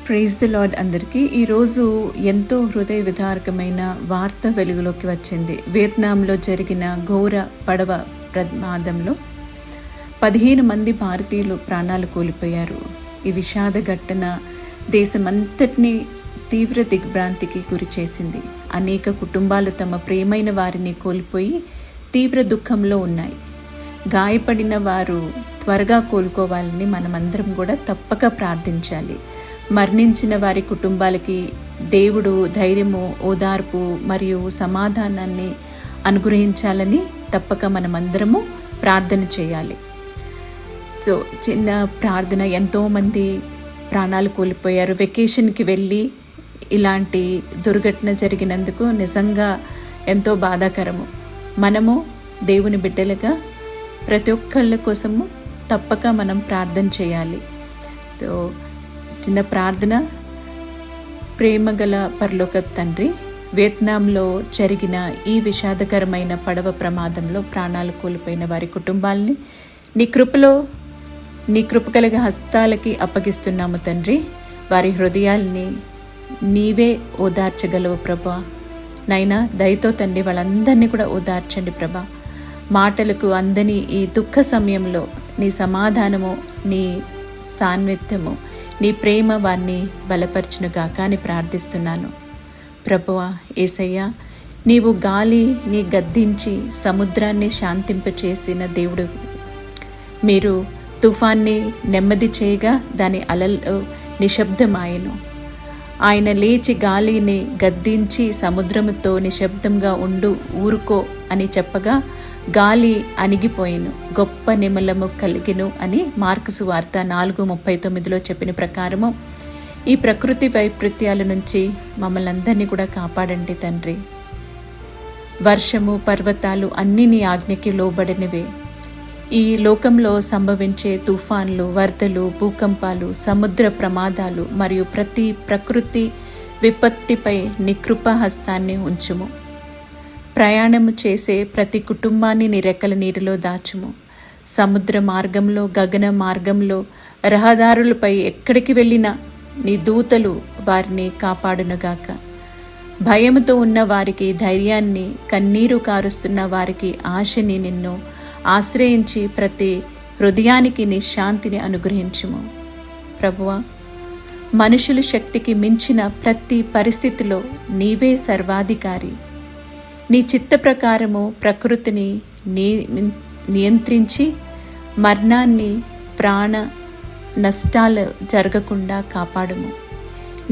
Praise the lord అందరికీ. ఈరోజు ఎంతో హృదయ విదారకమైన వార్త వెలుగులోకి వచ్చింది. వియత్నాంలో జరిగిన ఘోర పడవ ప్రమాదంలో 15 మంది భారతీయులు ప్రాణాలు కోల్పోయారు. ఈ విషాద ఘటన దేశమంతటినీ తీవ్ర దిగ్భ్రాంతికి గురి చేసింది. అనేక కుటుంబాలు తమ ప్రియమైన వారిని కోల్పోయి తీవ్ర దుఃఖంలో ఉన్నాయి. గాయపడిన వారు త్వరగా కోలుకోవాలని మనమందరం కూడా తప్పక ప్రార్థించాలి. మరణించిన వారి కుటుంబాలకి దేవుడు ధైర్యము, ఓదార్పు మరియు సమాధానాన్ని అనుగ్రహించాలని తప్పక మనమందరము ప్రార్థన చేయాలి. సో చిన్న ప్రార్థన. ఎంతోమంది ప్రాణాలు కోల్పోయారు. వెకేషన్కి వెళ్ళి ఇలాంటి దుర్ఘటన జరిగినందుకు నిజంగా ఎంతో బాధాకరము. మనము దేవుని బిడ్డలుగా ప్రతి ఒక్కళ్ళ కోసము తప్పక మనం ప్రార్థన చేయాలి. సో చిన్న ప్రార్థన. ప్రేమగల పరలోక తండ్రి, వియత్నాంలో జరిగిన ఈ విషాదకరమైన పడవ ప్రమాదంలో ప్రాణాలు కోల్పోయిన వారి కుటుంబాలని నీ కృపగల హస్తాలకి అప్పగిస్తున్నాము తండ్రి. వారి హృదయాల్ని నీవే ఓదార్చగలవు ప్రభా. నైనా దయతో తండ్రి వాళ్ళందరినీ కూడా ఓదార్చండి ప్రభా. మాటలకు అందని ఈ దుఃఖ సమయంలో నీ సమాధానము, నీ సాన్నిధ్యము, నీ ప్రేమ వారిని బలపరచునుగాక అని ప్రార్థిస్తున్నాను. ప్రభువా యేసయ్యా, నీవు గాలిని గద్దించి సముద్రాన్ని శాంతింపచేసిన దేవుడు. మీరు తుఫాన్ని నెమ్మది చేయగా దాని అలలు నిశ్శబ్దమాయెను. ఆయన లేచి గాలిని గద్దించి సముద్రముతో నిశ్శబ్దంగా ఊరుకో అని చెప్పగా గాలి అణిగిపోయిను, గొప్ప నిమలము కలిగిను అని మార్కు సువార్త 4:39 చెప్పిన ప్రకారము ఈ ప్రకృతి వైపరీత్యాల నుంచి మమ్మల్ని అందరినీ కూడా కాపాడండి తండ్రి. వర్షము, పర్వతాలు అన్నీ నీ ఆజ్ఞకి లోబడినవే. ఈ లోకంలో సంభవించే తుఫాన్లు, వరదలు, భూకంపాలు, సముద్ర ప్రమాదాలు మరియు ప్రతి ప్రకృతి విపత్తిపై నీ కృపాహస్తాన్ని ఉంచుము. ప్రయాణము చేసే ప్రతి కుటుంబాన్ని నీ రెక్కల నీటిలో దాచుము. సముద్ర మార్గంలో, గగన మార్గంలో, రహదారులపై ఎక్కడికి వెళ్ళినా నీ దూతలు వారిని కాపాడునుగాక. భయముతో ఉన్న వారికి ధైర్యాన్ని, కన్నీరు కారుస్తున్న వారికి ఆశని నిన్ను ఆశ్రయించి ప్రతి హృదయానికి నీ శాంతిని అనుగ్రహించుము. ప్రభువా, మనుషుల శక్తికి మించిన ప్రతి పరిస్థితిలో నీవే సర్వాధికారి. నీ చిత్త ప్రకారము ప్రకృతిని నియంత్రించి మరణాన్ని, ప్రాణ నష్టాలు జరగకుండా కాపాడుము.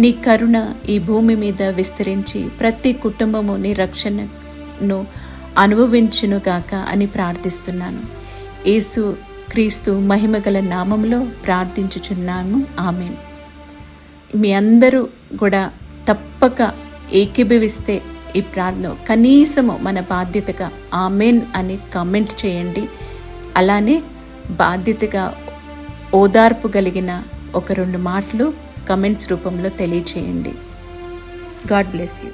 నీ కరుణ ఈ భూమి మీద విస్తరించి ప్రతి కుటుంబము నీ రక్షణను అనుభవించునుగాక అని ప్రార్థిస్తున్నాను. యేసు క్రీస్తు మహిమగల నామంలో ప్రార్థించుచున్నాము. ఆమేన్. మీ అందరూ కూడా తప్పక ఏకీభవిస్తే ఈ ప్రార్థన కనీసము మన బాధ్యతగా ఆమెన్ అని కామెంట్ చేయండి. అలానే బాధ్యతగా ఓదార్పు కలిగిన 1-2 మాటలు కమెంట్స్ రూపంలో తెలియచేయండి. God bless you.